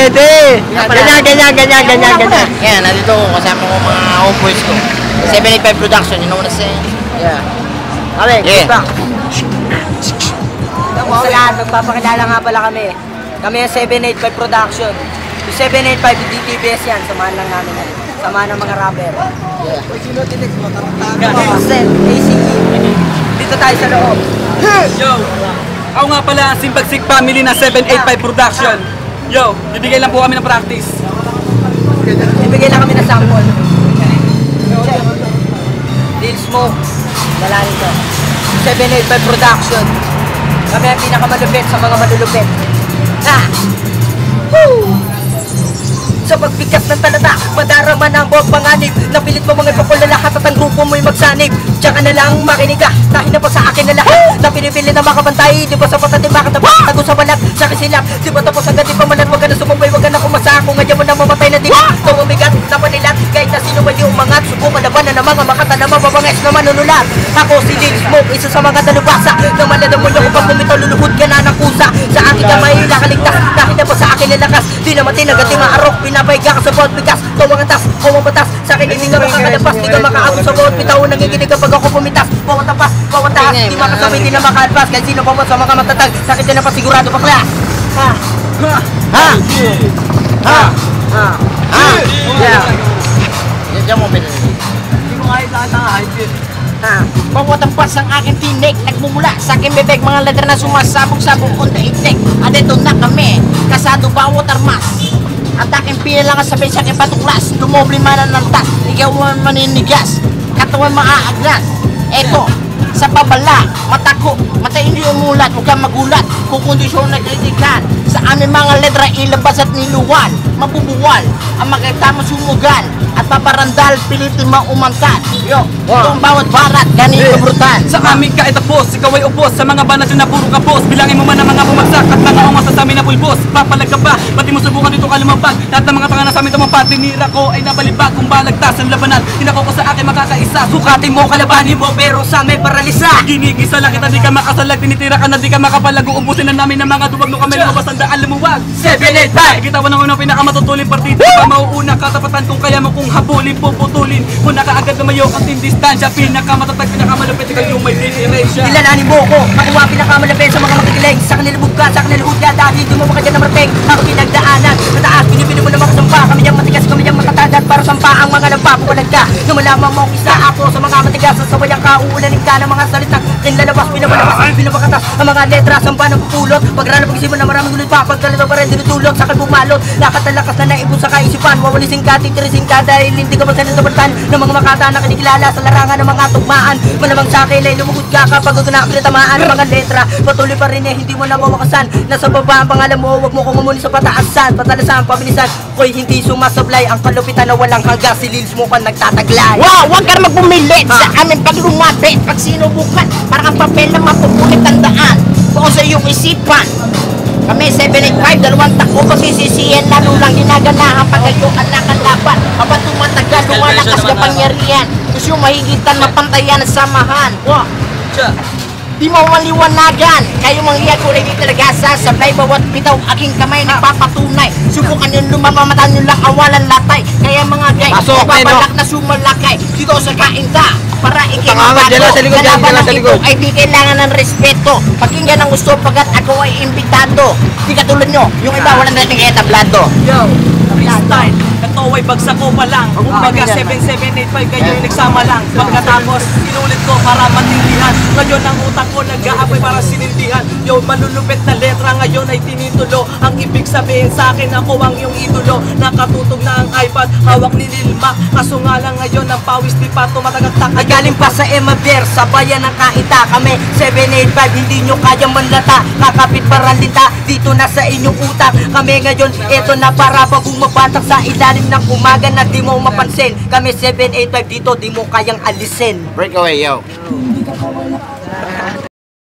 pwede. Ganyan. Yan, nandito ko kasama ko mga homeboys ko. 785 Production, you know what I'm saying? Yeah. Okay, Yeah. bang. Sa lahat, magpapakilala nga pala kami. Kami ang 785 Production. Yung 785 DTBS yan, samahan lang namin yan. Samahan ng mga rapper. Yeah. Marcel, ACE. Dito tayo sa loob. Yo! Ako nga pala ang Simbagsik Family na 785 Production. Yo, bibigay lang po kami ng practice. Ibigay lang kami ng sample. Lil Smoke. Lalani to. 785 Production. Kami ang pinakamalupit sa mga malulupit. Ha! Woo! Sa pagbigas ng talata, madarama ng buwag panganib. Napilit mo mga ipapula lahat at ang grupo mo'y magsanib. Diyan ka na lang makinig ka, dahil na pa sa akin na lahat. Na pinipili na makabantay, di ba sa patatim makatabi. Tago sa balat, sa kisilap, di ba tapos agad di pa malat. Wag ka na sumabay, wag ka na kumasa. Kung ngayon mo na mamatay na dilat. Kung umigat na panilat, kahit na sino man yung umangat. Subukan laban na mga makata na mababanges na manunulat. Ako si Lil Smoke, isa sa mga dalubasa. Nang malalaman nyo kung pag bumitaw, luluhod ka na ng kusa. Sa aking kamay, nakaligtas, dahil na pa sa akin na lakas. Di naman tinagat, di maarok, pinapaiga ka sa bawat bigas. Tawang atas, kumang batas. Sa akin hindi ka makakalabas, di ka makaabot sa bawat bitaw. Nanginginig kapag ako pumitas. Bawat tapas, bawat taas, di makasabay, di na makalpas. Kahit sino pa mo sa mga matatag, sa akin din na pasigurado pa klas. Ha? Ha? Ha? Ha? Ha? Ha? Yeah. Diyan mo pinili. Hindi ko kahit saan hype Ha? Pawatampas ang aking tinig, nagmumula sa aking bebek, mga letra na sumasabog-sabog on the itik. Adito na kami, kasado bawat armas. At aking pila nga sabihin sa aking patuklas, dumoble man ang tas, ikaw man maninigas, katawan maaagnas. Eto, sa pabala, matako, mata hindi umulat, huwag kang magulat, kukondisyon na kritikan. Sa aming mga letra ilabas at niluwan, mabubuwal, ang makita sumugan, at paparandal, pilitin maumangkat. Yo, ito ang bawat barat, ganito brutal. Sa aming kaitapos, ikaw ay upos. Sa mga banat na puro kapos, bilangin mo man ang mga bumagsak at mga umasa sa amin na pulbos. Papalag ka pa, pati mo subukan dito ka lumabag. Lahat ng mga tanga na sa amin tumampat, tinira ko ay nabalibag. Kung balagtas ang labanan, tinako ko sa akin makakaisa. Sukatin mo, kalabanin mo, pero sa amin paralisa. Ginigisa lang kita, di ka makasalag, tinitira ka na di ka makapalag. Uubusin na namin ng mga duwag no kami lumabas ang daan lumuwag. 785! Kita mo na unang pinakamatutulin partida. Pa mauuna katapatan kung kaya mo kung habulin, puputulin. Muna ka agad lumayo at yung distansya. Pinakamatatag, pinakamalupit, ikaw yung may generation. Kilalanin mo ko, makuha pinakamalapit sa mga makikilig. Sa kanilubog ka, sa kanilubog ka, dahil di mo makadyan na marapeng. Ako pinagdaanan, mataas, pinipili mo na makasampa. Kami niyang matigas, kami niyang matatandad. Para sampa ang mga nagpapawalag ka. Nung malaman mo isa ako sa mga matigas. Sasawayang ka, uulanin ka ng mga salita. Nilalabas, pinabalabas, pinapakatas. Ang mga letra, sampa ng pupulot. Pagrala pag-isipan na maraming ulit pa. Pagkalito pa rin dinutulot, sa kalbumalot. Lakat na lakas na naibon sa kaisipan. Wawalisin ka, titirisin ka, dahil hindi ka masanitabaltan ng mga makata na kinikilala sa larangan ng mga tugmaan. Malamang sa akin ay lumugod ka kapag pinatamaan ng mga letra. Patuloy pa rin eh, hindi mo na mawakasan. Nasa baba ang pangalan mo, wag mo kong umuni sa pataasan. Patalasan, pabilisan, ko'y hindi sumasablay. Ang kalupitan na walang hanggang, si Lil Smoke ang nagtataglay. Wow, huwag ka na magpumilit sa amin pag lumapit. Pag sinubukan, parang ang papel na mapupulit ang daan. Buo sa iyong isipan. Kami 785, dalawang tako pagsisisiyan, lalo lang ginaganahan pagkayuan na kalaban. Habang tumatagal, lumalakas na pangyarihan. Gusto yung mahigitan, mapantayan at samahan. Wow. Di mo maliwanagan, kayo mga kulay di talaga sasablay. Bawat bitaw, aking kamay nagpapatunay. Subukan yung lumamamatan nyo lang awalan latay. Kaya mga gay, babalak na sumalakay dito sa kainta. Para ikinabado, nalaban ng ito ay di kailangan ng respeto. Pakinggan ang gusto pagkat ako ay imbitado. Di katulad nyo, yung iba walang nating etablado. Yo, freestyle, ito ay bagsak ko pa lang. Kumbaga 7785 kayo yung nagsama lang. Pagkatapos, inulit ko para matindihan. Ngayon ang utak ko nag-aapoy para sinindihan. Yo, malulupit na letra ngayon ay tinitulo. Ang ibig sabihin sa akin ako ang iyong idolo. Nakatutog na ang iPad, hawak ni Lil Mac. Kaso nga lang ngayon ang pawis di pa tumatagaktak. Galing pa sa Emaber, sa bayan ng Kaita. Kami 785, hindi nyo kayang manlata. Kakapit paralita, dito na sa inyong utak. Kami ngayon, eto na para pa bumabatak sa ilalim ng umaga na di mo mapansin. Kami 785 dito, di mo kayang alisin. Breakaway, yo.